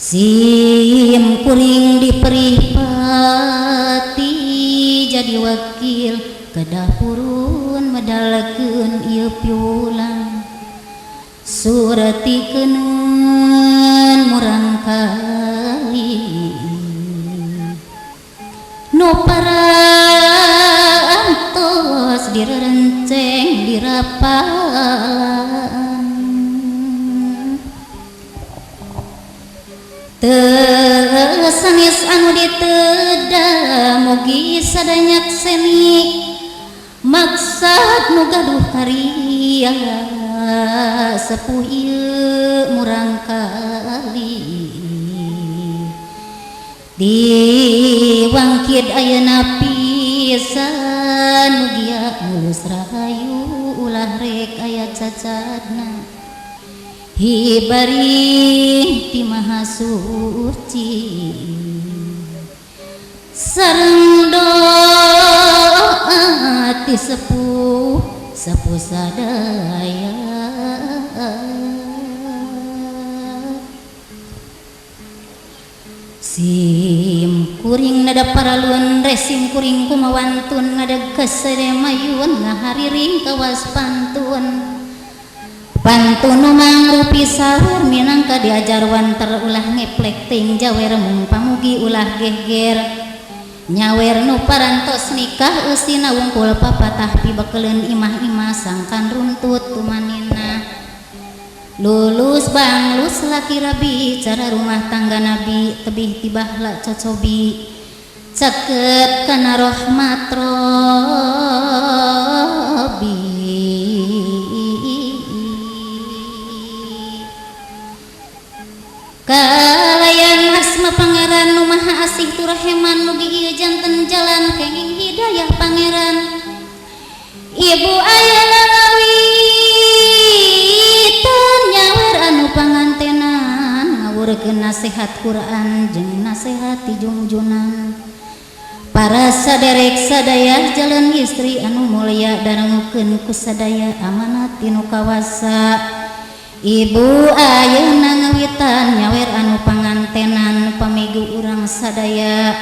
Sim kuring diperi pati jadi wakil kedah purun medalkeun ieu piulang suratikeun murang kali nu parantos direrenceng dirapalan teu sanes anu diteda mugi sadanyak seni maksad nu gaduh karya sepuh ieu murang kali diwangkid ayeuna pisan mugia mulus rahayu ulah rek aya cacadna hibari ti maha suci sareng doa ti sepuh sadaya sim kuring nada paraluan resim kuring kumawantun ngadeg kasademayun ngahariring kawas pantun pantun mangrupi sahur minangka diajar wanter ulah ngeplek ting jawer mung pamugi ulah geger nyawer nu parantos nikah eusina wungkul papatah pibekeleun imah-imah sangkan runtut tumanina lulus banglus laki rabi cara rumah tangga nabi tebih tibahla cocobi caket kana rahmat Rabbi kalayan asma pangeran nu maha asih turaheman mugi ieu janten jalan kenging hidayah pangeran ibu ayeuna ngawitan nyawer anu pangantenan ngawurkeun nasihat Quran jeung nasihat ti junjunan para saderek sadaya jalan istri anu mulia darengukeun ku sadaya amanat tinu kawasa ibu ayeuna ngawitan nyawer anu pangantenan pamigu urang sadaya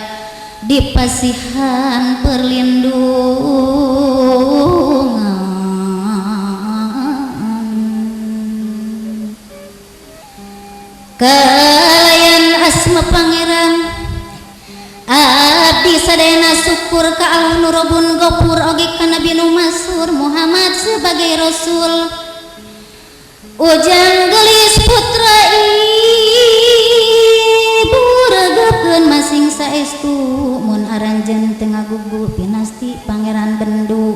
dipasihan perlindungan kalayan asma pangeran abdi sadayana syukur ka Allah nu Rabbun Ghafur oge ka Nabi nu masur Muhammad sebagai rasul ujang gelis putra ibu regapkeun masing saestu mun aranjeun teu ngagugu pinasti pangeran bendu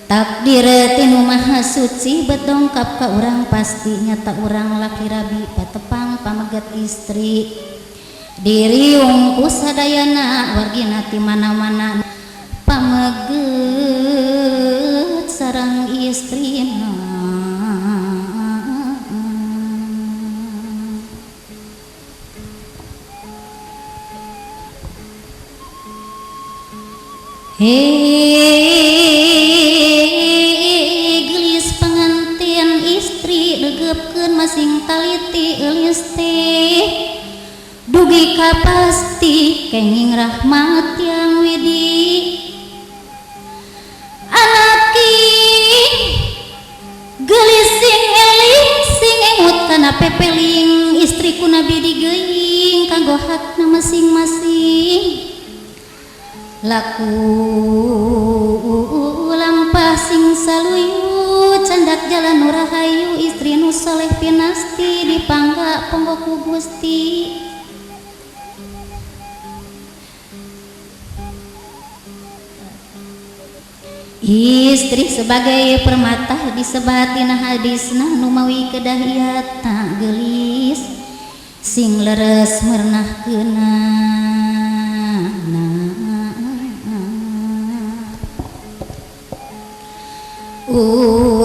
takdir tinu maha suci bedongkap ka urang pasti nyata urang laki rabi patepang pameget istri diriung ku sadayana wargina ti mana-mana pameget sareng istrina gelis pengantin istri regepkeun masing taliti eulis teh dugi ka pasti kenging rahmat yang widi anaki gelis sing eling sing engut kana pepeling istri ku Nabi digeuing kanggo hakna masing-masing laku lampah sing saluyu candak jalan nu rahayu istri nu soleh pinasti dipangga ponggo ku Gusti istri sebagai permata disebat dina hadisna nu mawi kedah ieu ta geulis sing leres merenahkeunana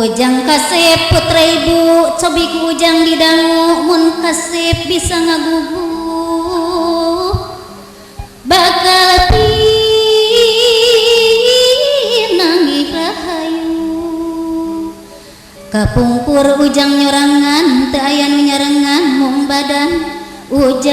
ujang kasep putra ibu cobi ku ujang didangu mun kasep bisa ngagugu bakal pinanggih rahayu kapungkur ujang nyorangan teu aya nu nyarengan mung badan ujang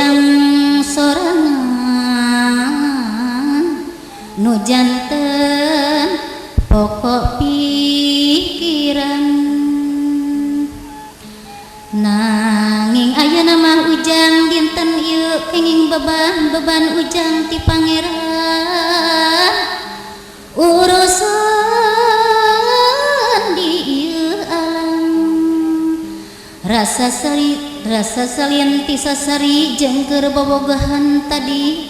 ieu kenging beban ujang ti pangeran urusan di ieu alam rasa salin ti sasari jeung keur bobogohan tadi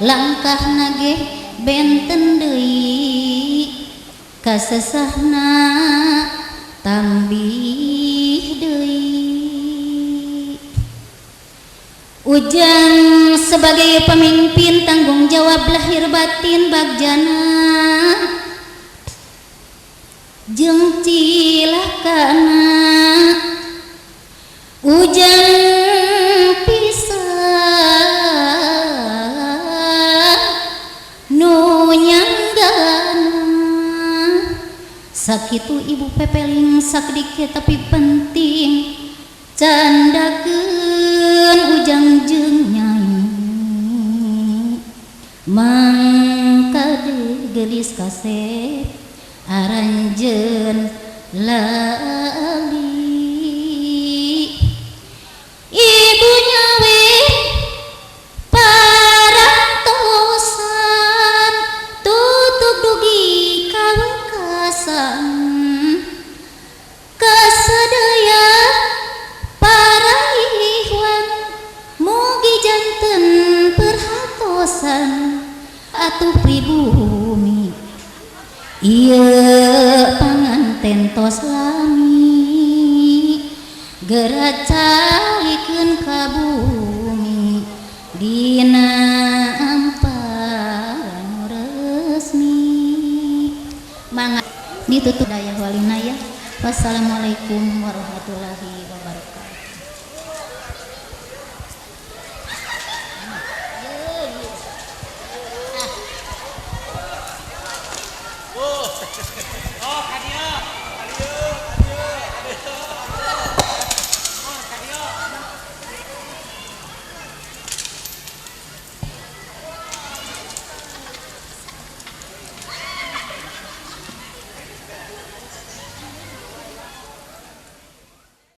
langkah nage benten deui kasesahna tambih deui. Ujang sebagai pemimpin tanggung jawab lahir batin bagjana jeung cilakana ujang pisan nu nyanggana sakitu ibu pepeling sakdike tapi penting candakeun ujang jeung nyai mangkade gelis kasep aranjeun lali ibunya we parantosan tutup dugi kawekasan kasadaya para ihwan mugi janten perhatosan atuh pribumi ieu panganten tos lami geura calikeun ka bumi dina amparan resmi mangga ditutup daya walinaya. Wassalamualaikum warahmatullahi